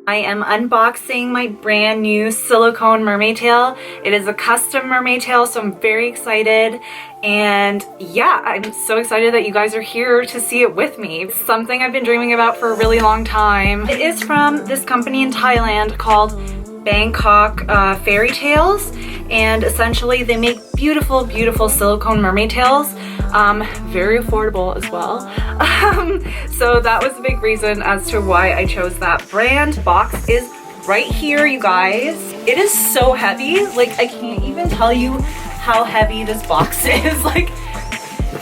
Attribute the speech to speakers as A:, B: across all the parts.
A: I am unboxing my brand new silicone mermaid tail. It is a custom mermaid tail, so I'm very excited. And yeah, I'm so excited that you guys are here to see it with me. It's something I've been dreaming about for a really long time. It is from this company in Thailand called Bangkok Fairytails, and essentially they make beautiful, beautiful silicone mermaid tails. Very affordable as well. So that was a big reason as to why I chose that brand. Box is right here, you guys. It is so heavy. Like, I can't even tell you how heavy this box is. Like,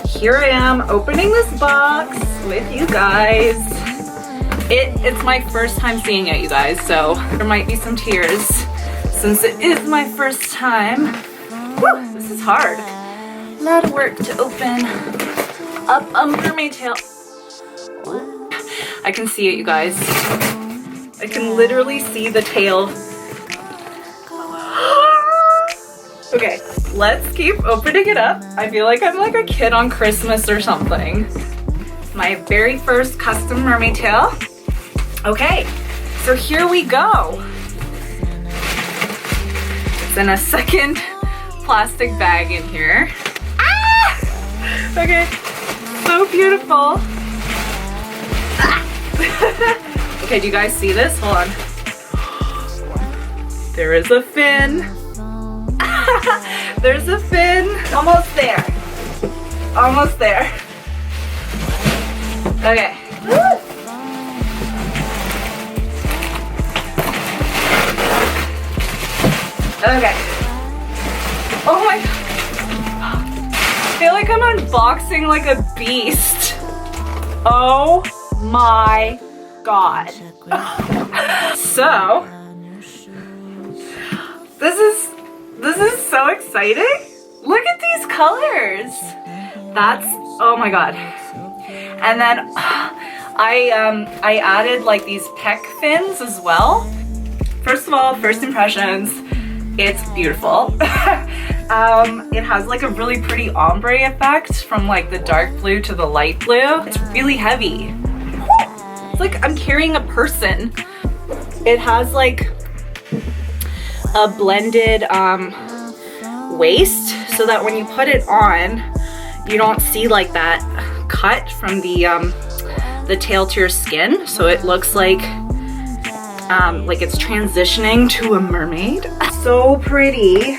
A: here I am opening this box with you guys. It's my first time seeing it, you guys, so there might be some tears since it is my first time. Whew, this is hard. A lot of work to open up a mermaid tail. I can see it, you guys. I can literally see the tail. Okay, let's keep opening it up. I feel like I'm like a kid on Christmas or something. My very first custom mermaid tail. Okay, so here we go. It's in a second plastic bag in here. Ah! Okay, so beautiful. Ah! Okay, do you guys see this? Hold on. There is a fin. There's a fin. Almost there. Almost there. Okay. Okay. Oh my god. I feel like I'm unboxing like a beast. Oh my god. So, this is so exciting. Look at these colors. That's, oh my god. And then I added like these pec fins as well. First of all, first impressions, it's beautiful. It has like a really pretty ombre effect from like the dark blue to the light blue. It's really heavy. It's like I'm carrying a person. It has like a blended waist so that when you put it on, you don't see like that cut from the tail to your skin. So it looks like it's transitioning to a mermaid. So pretty.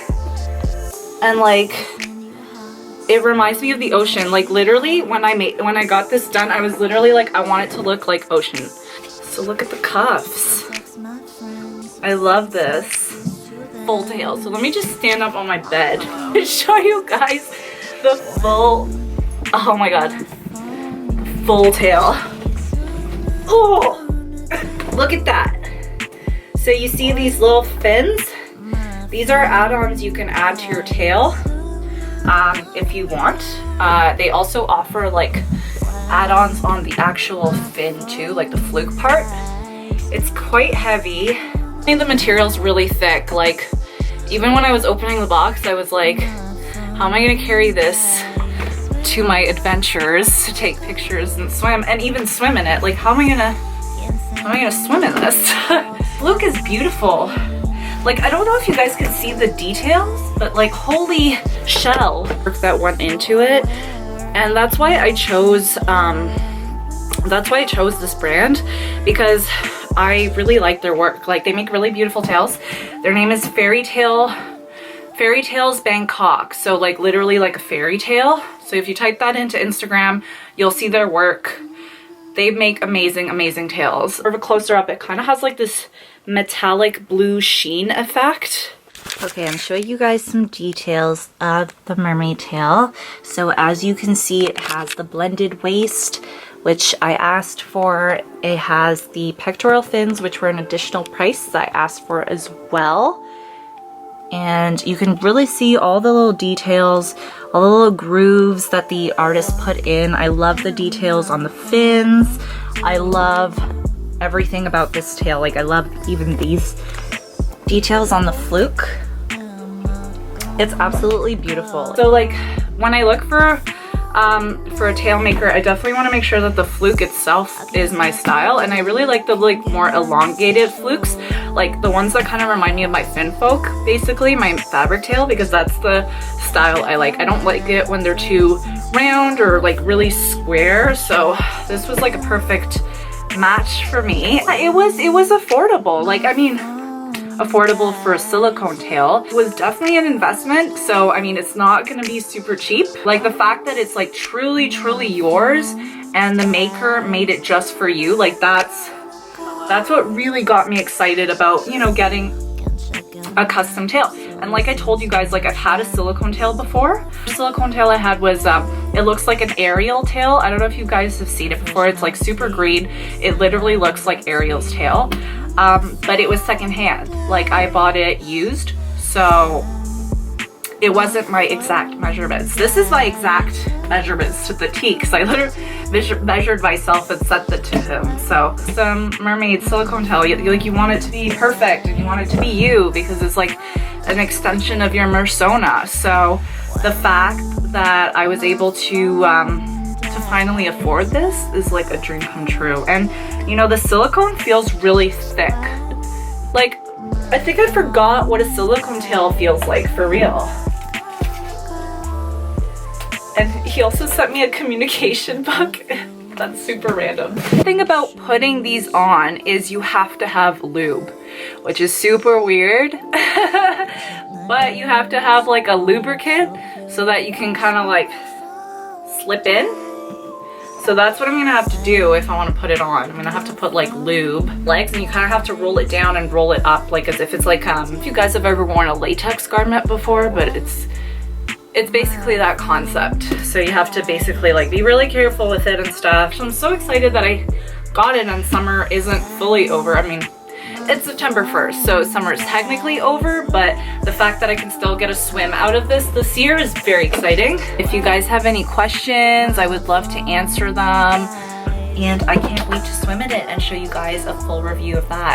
A: And like, it reminds me of the ocean. Like literally when I got this done, I was literally like, I want it to look like ocean. So look at the cuffs. I love this. Full tail. So let me just stand up on my bed and show you guys the full, oh my god, full tail. Oh, look at that. So you see these little fins? These are add-ons you can add to your tail if you want. They also offer like add-ons on the actual fin too, like the fluke part. It's quite heavy. I think the material's really thick. Like, even when I was opening the box, I was like, how am I gonna carry this to my adventures to take pictures and swim and even swim in it? Like, how am I gonna swim in this? Fluke is beautiful. Like, I don't know if you guys could see the details, but like, holy shell work that went into it. And that's why I chose this brand, because I really like their work. Like, they make really beautiful tails. Their name is Fairytails Bangkok. So like literally like a fairy tale. So if you type that into Instagram, you'll see their work. They make amazing, amazing tails. Or closer up, it kind of has like this metallic blue sheen effect. Okay, I'm showing you guys some details of the mermaid tail. So as you can see, it has the blended waist, which I asked for. It has the pectoral fins, which were an additional price that I asked for as well. And you can really see all the little details, all the little grooves that the artist put in. I love the details on the fins. I love everything about this tail. Like, I love even these details on the fluke. It's absolutely beautiful. So like, when I look for for a tail maker, I definitely want to make sure that the fluke itself is my style, and I really like the like more elongated flukes, like the ones that kind of remind me of my fin folk, basically my fabric tail, because that's the style I like. I don't like it when they're too round or like really square, so this was like a perfect match for me. It was affordable, like, I mean, affordable for a silicone tail. It was definitely an investment, so I mean, it's not gonna be super cheap. Like the fact that it's like truly yours and the maker made it just for you, like that's what really got me excited about, you know, getting a custom tail. And like I told you guys, like I've had a silicone tail before. The silicone tail I had was it looks like an Ariel tail. I don't know if you guys have seen it before. It's like super green. It literally looks like Ariel's tail. But it was secondhand. Like I bought it used, so it wasn't my exact measurements. This is my exact measurements to the T, because I literally measured myself and sent it to him. So some Mermaid silicone tail, you want it to be perfect and you want it to be you, because it's like an extension of your persona. So the fact that I was able to finally afford this is like a dream come true. And you know, the silicone feels really thick. Like, I think I forgot what a silicone tail feels like for real. And he also sent me a communication book. That's super random. The thing about putting these on is you have to have lube, which is super weird. But you have to have like a lubricant so that you can kind of like slip in. So that's what I'm gonna have to do if I want to put it on. I'm gonna have to put like lube legs, and you kind of have to roll it down and roll it up, like as if it's like if you guys have ever worn a latex garment before, but it's basically that concept. So you have to basically like be really careful with it and stuff. So I'm so excited that I got it, and summer isn't fully over. I mean, it's September 1st, so summer is technically over, but the fact that I can still get a swim out of this year is very exciting. If you guys have any questions, I would love to answer them, and I can't wait to swim in it and show you guys a full review of that.